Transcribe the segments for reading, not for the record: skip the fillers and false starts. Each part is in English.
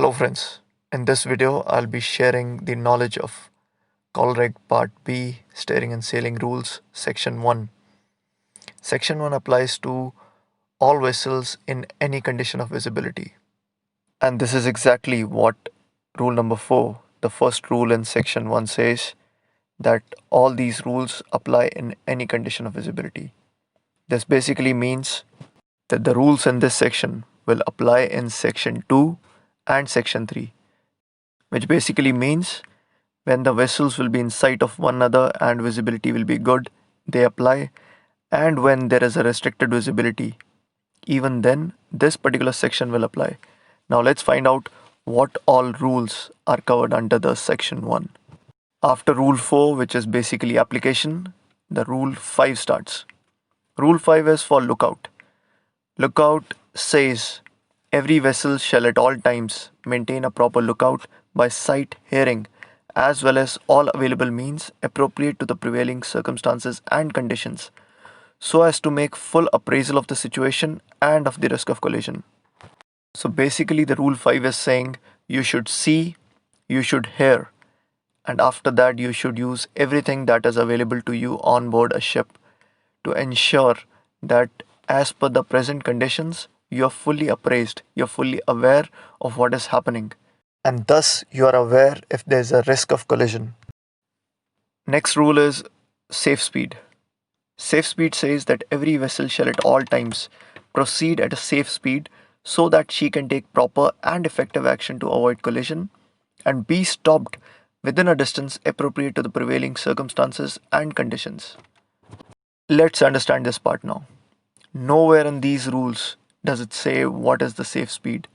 Hello friends, in this video I'll be sharing the knowledge of Colreg Part B Steering and Sailing Rules Section 1. Section 1 applies to all vessels in any condition of visibility. And this is exactly what rule number 4, the first rule in Section 1 says, that all these rules apply in any condition of visibility. This basically means that the rules in this section will apply in Section 2 and Section 3, which basically means when the vessels will be in sight of one another and visibility will be good, they apply, and when there is a restricted visibility, even then this particular section will apply. Now let's find out what all rules are covered under the section 1. After rule 4, which is basically application, the rule 5 starts. Rule 5 is for lookout. Lookout says every vessel shall at all times maintain a proper lookout by sight, hearing, as well as all available means appropriate to the prevailing circumstances and conditions, so as to make full appraisal of the situation and of the risk of collision. So basically, the rule 5 is saying you should see, you should hear, and after that, you should use everything that is available to you on board a ship to ensure that, as per the present conditions, you are fully appraised, you're fully aware of what is happening, and thus you are aware if there is a risk of collision. Next rule is safe speed. Safe speed says that every vessel shall at all times proceed at a safe speed so that she can take proper and effective action to avoid collision and be stopped within a distance appropriate to the prevailing circumstances and conditions. Let's understand this part now. Nowhere in these rules does it say what is the safe speed.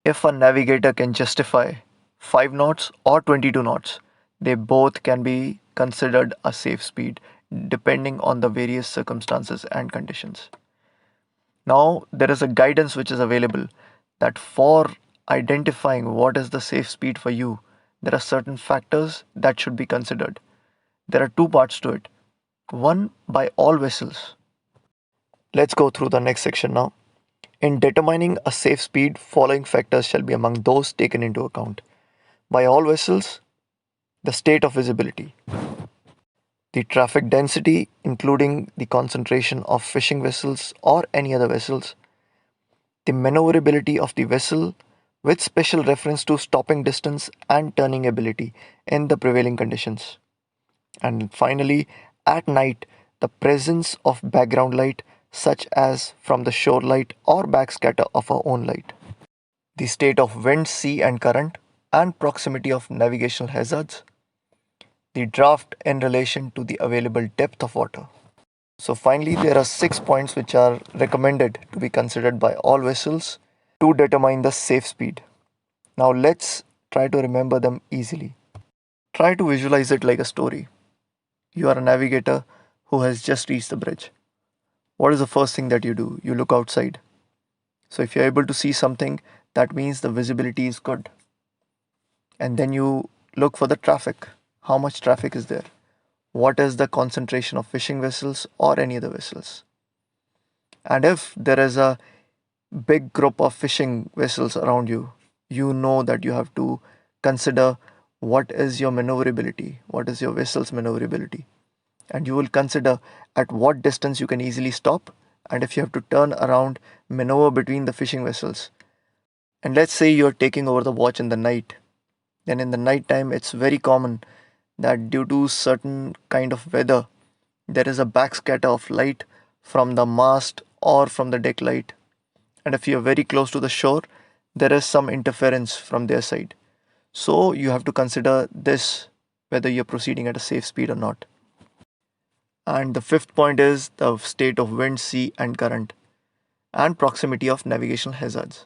If a navigator can justify 5 knots or 22 knots, they both can be considered a safe speed depending on the various circumstances and conditions. Now, there is a guidance which is available that for identifying what is the safe speed for you, there are certain factors that should be considered. There are two parts to it. One, by all vessels. Let's go through the next section now. In determining a safe speed, following factors shall be among those taken into account. By all vessels, the state of visibility, the traffic density, including the concentration of fishing vessels or any other vessels, the maneuverability of the vessel with special reference to stopping distance and turning ability in the prevailing conditions. And finally, at night, the presence of background light such as from the shore light or backscatter of our own light. The state of wind, sea and current and proximity of navigational hazards. The draft in relation to the available depth of water. So finally, there are 6 points which are recommended to be considered by all vessels to determine the safe speed. Now let's try to remember them easily. Try to visualize it like a story. You are a navigator who has just reached the bridge. What is the first thing that you do? You look outside. So if you're able to see something, that means the visibility is good. And then you look for the traffic. How much traffic is there? What is the concentration of fishing vessels or any other vessels? And if there is a big group of fishing vessels around you, you know that you have to consider what is your maneuverability, what is your vessel's maneuverability. And you will consider at what distance you can easily stop, and if you have to turn around, maneuver between the fishing vessels. And let's say you're taking over the watch in the night. Then in the night time, it's very common that due to certain kind of weather, there is a backscatter of light from the mast or from the deck light. And if you're very close to the shore, there is some interference from their side. So you have to consider this whether you're proceeding at a safe speed or not. And the fifth point is the state of wind, sea, and current, and proximity of navigational hazards.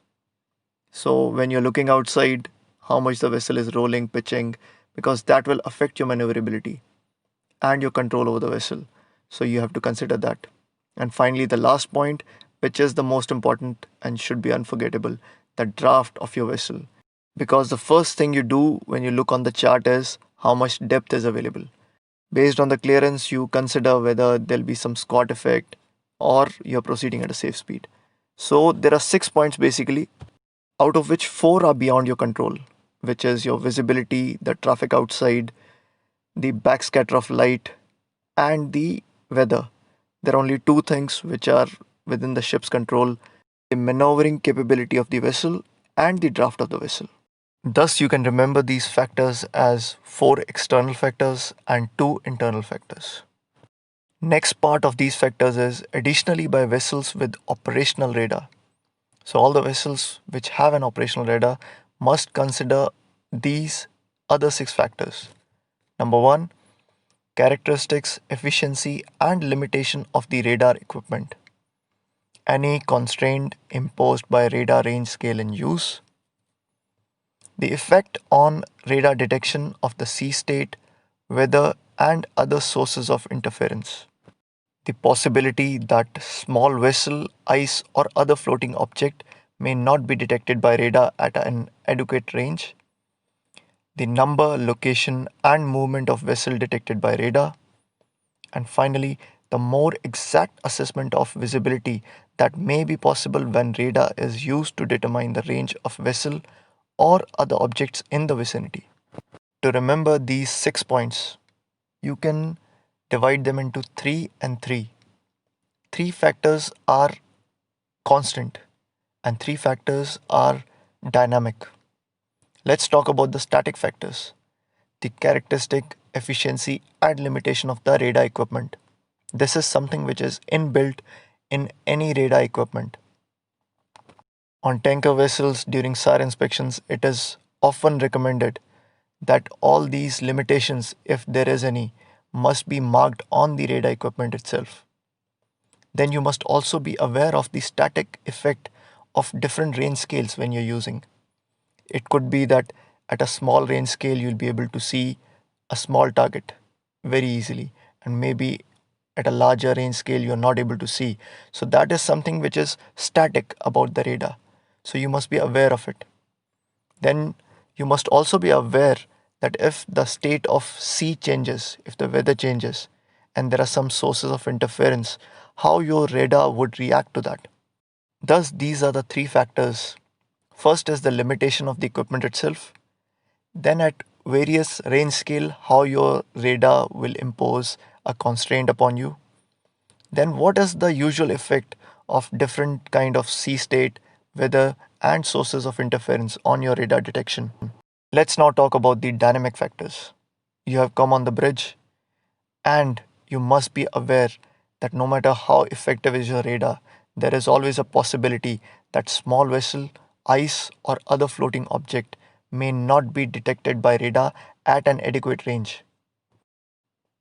So when you're looking outside, how much the vessel is rolling, pitching, because that will affect your maneuverability and your control over the vessel. So you have to consider that. And finally, the last point, which is the most important and should be unforgettable, the draft of your vessel. Because the first thing you do when you look on the chart is how much depth is available. Based on the clearance, you consider whether there'll be some squat effect or you're proceeding at a safe speed. So there are 6 points basically. out of which four are beyond your control, which is your visibility, the traffic outside, the backscatter of light, and the weather. There are only two things which are within the ship's control: the maneuvering capability of the vessel and the draft of the vessel. Thus, you can remember these factors as four external factors and two internal factors. Next part of these factors is additionally by vessels with operational radar. So, all the vessels which have an operational radar must consider these other six factors. Number one, characteristics, efficiency, and limitation of the radar equipment. Any constraint imposed by radar range scale in use. The effect on radar detection of the sea state, weather, and other sources of interference. The possibility that small vessel, ice, or other floating object may not be detected by radar at an adequate range. The number, location, and movement of vessel detected by radar. And finally, the more exact assessment of visibility that may be possible when radar is used to determine the range of vessel or other objects in the vicinity. To remember these 6 points, you can divide them into 3 and 3. Three factors are constant and three factors are dynamic. Let's talk about the static factors: the characteristic, efficiency, and limitation of the radar equipment. This is something which is inbuilt in any radar equipment. On tanker vessels during SAR inspections, it is often recommended that all these limitations, if there is any, must be marked on the radar equipment itself. Then you must also be aware of the static effect of different range scales when you're using. It could be that at a small range scale, you'll be able to see a small target very easily, and maybe at a larger range scale, you're not able to see. So, that is something which is static about the radar. So, you must be aware of it. Then, you must also be aware that if the state of sea changes, if the weather changes, and there are some sources of interference, how your radar would react to that. Thus, these are the three factors. First is the limitation of the equipment itself. Then, at various range scale, how your radar will impose a constraint upon you. Then, what is the usual effect of different kind of sea state, weather, and sources of interference on your radar detection? Let's now talk about the dynamic factors. You have come on the bridge, and you must be aware that no matter how effective is your radar, there is always a possibility that small vessel, ice, or other floating object may not be detected by radar at an adequate range.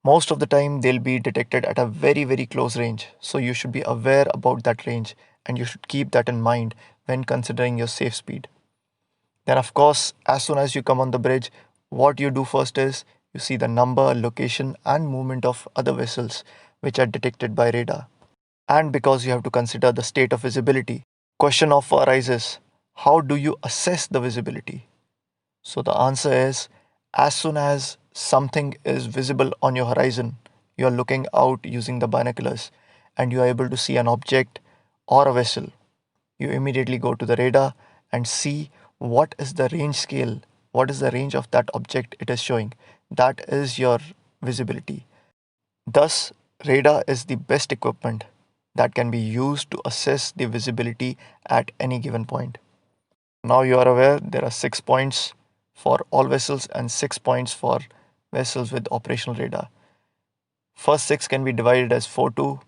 Most of the time, they'll be detected at a very, very close range. So you should be aware about that range and you should keep that in mind when considering your safe speed. Then, of course, as soon as you come on the bridge, what you do first is you see the number, location, and movement of other vessels which are detected by radar. And because you have to consider the state of visibility, question of arises: how do you assess the visibility? So the answer is, as soon as something is visible on your horizon, you are looking out using the binoculars and you are able to see an object or a vessel, you immediately go to the radar and see what is the range scale, what is the range of that object it is showing. That is your visibility. Thus, radar is the best equipment that can be used to assess the visibility at any given point. Now you are aware there are 6 points for all vessels and 6 points for vessels with operational radar. First six can be divided as 4 2,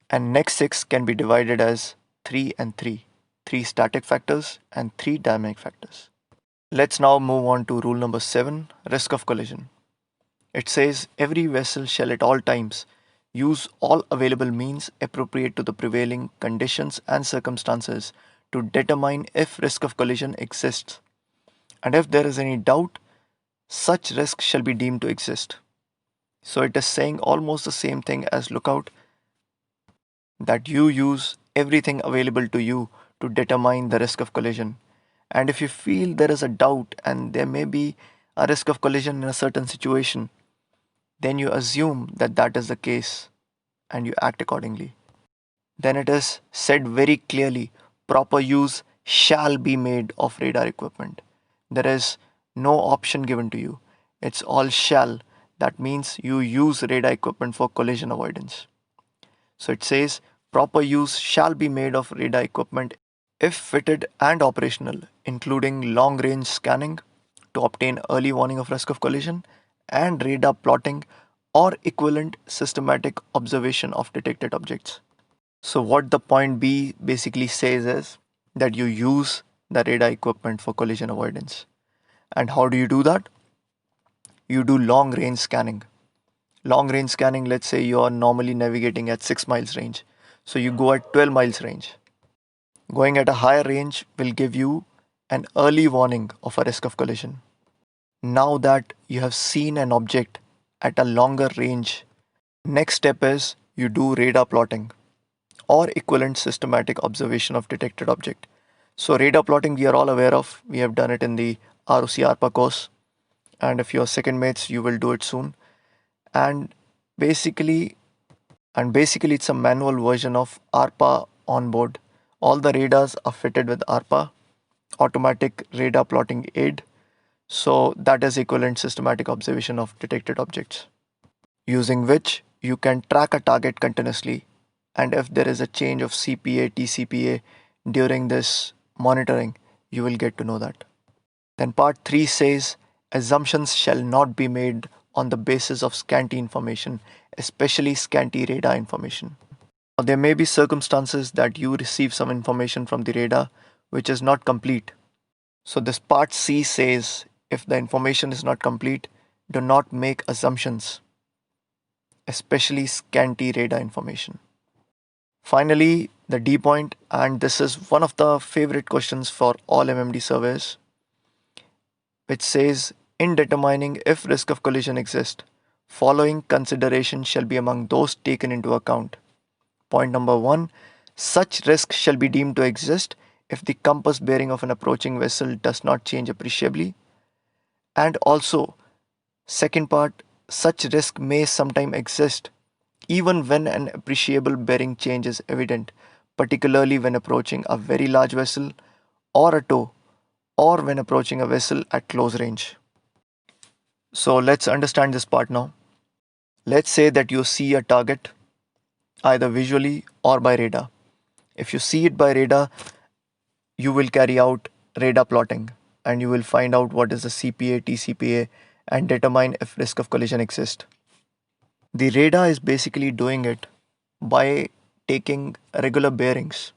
and next six can be divided as 3 and 3. Three static factors and three dynamic factors. Let's now move on to rule number 7, risk of collision. It says every vessel shall at all times use all available means appropriate to the prevailing conditions and circumstances to determine if risk of collision exists, and if there is any doubt, such risk shall be deemed to exist. So it is saying almost the same thing as lookout, that you use everything available to you to determine the risk of collision. And if you feel there is a doubt and there may be a risk of collision in a certain situation, then you assume that that is the case and you act accordingly. Then it is said very clearly: proper use shall be made of radar equipment. There is no option given to you. It's all shall. That means you use radar equipment for collision avoidance. So it says proper use shall be made of radar equipment if fitted and operational, including long range scanning to obtain early warning of risk of collision and radar plotting or equivalent systematic observation of detected objects. So, what the point B basically says is that you use the radar equipment for collision avoidance. And how do you do that? You do long range scanning. Long range scanning, let's say you are normally navigating at 6 miles range. So, you go at 12 miles range. Going at a higher range will give you an early warning of a risk of collision. Now that you have seen an object at a longer range, next step is you do radar plotting or equivalent systematic observation of detected object. So radar plotting we are all aware of. We have done it in the ROC ARPA course, and if you're second mates, you will do it soon. And basically, it's a manual version of ARPA on board. All the radars are fitted with ARPA, automatic radar plotting aid. So that is equivalent systematic observation of detected objects, using which you can track a target continuously. And if there is a change of CPA, TCPA during this monitoring, you will get to know that. Then part 3 says assumptions shall not be made on the basis of scanty information, especially scanty radar information. Now, there may be circumstances that you receive some information from the radar which is not complete. So, this part C says if the information is not complete, do not make assumptions, especially scanty radar information. Finally, the D point, and this is one of the favorite questions for all MMD surveys, which says in determining if risk of collision exists, following considerations shall be among those taken into account. Point number 1, such risk shall be deemed to exist if the compass bearing of an approaching vessel does not change appreciably. And also, second part, such risk may sometime exist even when an appreciable bearing change is evident, particularly when approaching a very large vessel or a tow, or when approaching a vessel at close range. So let's understand this part now. Let's say that you see a target either visually or by radar. If you see it by radar, you will carry out radar plotting and you will find out what is the CPA, TCPA, and determine if risk of collision exists. The radar is basically doing it by taking regular bearings,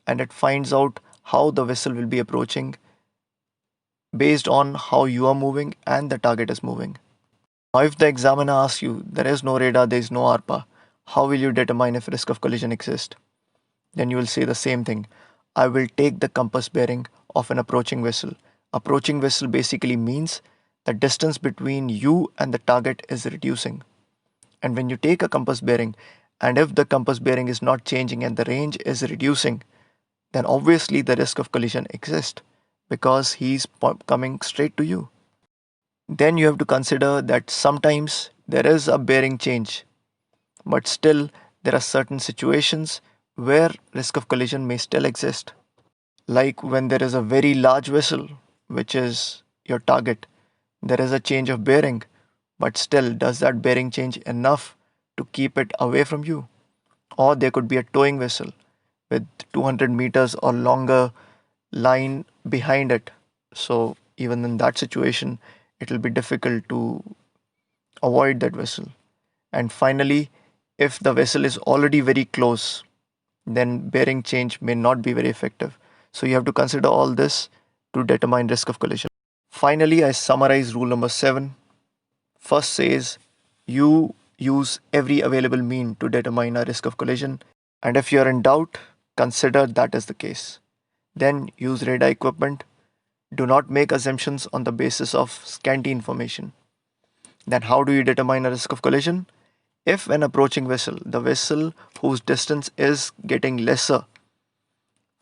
and it finds out how the vessel will be approaching based on how you are moving and the target is moving. Now, if the examiner asks you, there is no radar, there is no ARPA, how will you determine if risk of collision exists? Then you will say the same thing. I will take the compass bearing of an approaching vessel. Approaching vessel basically means the distance between you and the target is reducing. And when you take a compass bearing, and if the compass bearing is not changing and the range is reducing, then obviously the risk of collision exists because he's coming straight to you. Then you have to consider that sometimes there is a bearing change, but still there are certain situations where risk of collision may still exist. Like when there is a very large vessel, which is your target, there is a change of bearing, but still, does that bearing change enough to keep it away from you? Or there could be a towing vessel with 200 meters or longer line behind it. So, even in that situation, it will be difficult to avoid that vessel. And finally, if the vessel is already very close, then bearing change may not be very effective. So, you have to consider all this to determine risk of collision. Finally, I summarize rule number 7. First says you use every available mean to determine a risk of collision, and if you are in doubt, consider that is the case. Then use radar equipment. Do not make assumptions on the basis of scanty information. Then, how do you determine a risk of collision? If an approaching vessel, the vessel whose distance is getting lesser,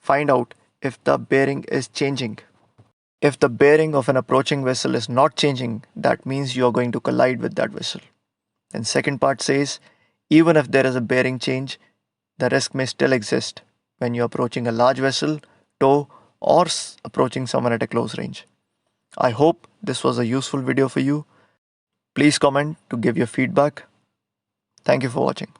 find out if the bearing is changing. If the bearing of an approaching vessel is not changing, that means you are going to collide with that vessel. And second part says, even if there is a bearing change, the risk may still exist when you're approaching a large vessel, tow, or approaching someone at a close range. I hope this was a useful video for you. Please comment to give your feedback. Thank you for watching.